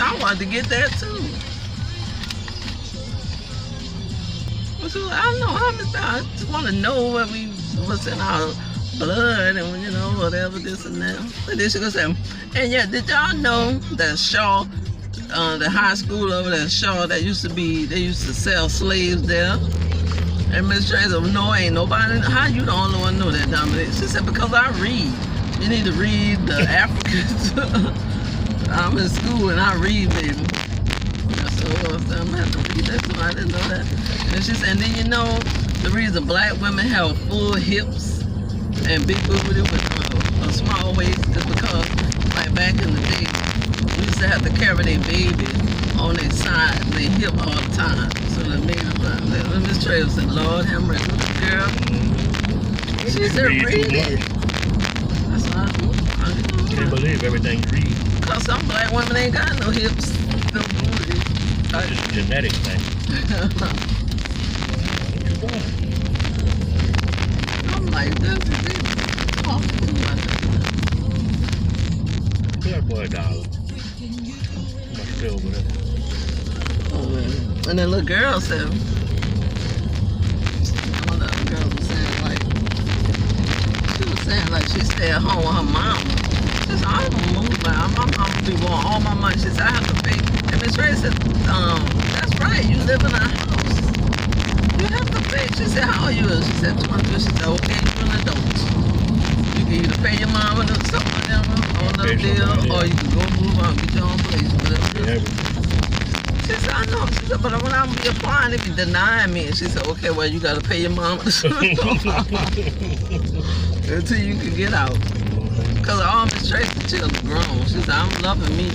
I wanted to get that too. But she was like, I don't know how much. I just want to know what's in our blood and whatever this and that. But then she gonna say, and yeah, did y'all know that Shaw, the high school over there, Shaw, they used to sell slaves there? And Miss Tracy said, no, ain't nobody. How you the only one know that, Dominic? She said, because I read. You need to read the Africans. I'm in school and I read, baby. So I'm gonna have to read that too. I didn't know that. And she said, and then the reason black women have full hips and big booty with a small waist is because, like back in the day, we used to have to carry their baby on their side and their hip all the time. So the niggas, Miss Travis said, Lord have mercy, girl. She said, read it. That's what I do. You can't believe everything you read. Because some black women ain't got no hips, no booty. It's just a genetic thing. I'm like, this is it. That boy $1. Much feel with it. And then little girl said, one of the girls was saying like she stay at home with her mama. She said, I don't move, like my mama be wanting all my money. She said, I have to pay. And Miss Ray said, that's right, you live in a house. You have to pay. She said, how old are you? She said, 22. She said, okay, you're an adult. You can either pay your mom or something like that on the bill, or you can go move on, get your own place, whatever. She said, I know. She said, but when I'm applying, if you denying me, and she said, okay, well, you got to pay your mom until you can get out. Because all Miss Tracy's children grown. She said, I'm loving me.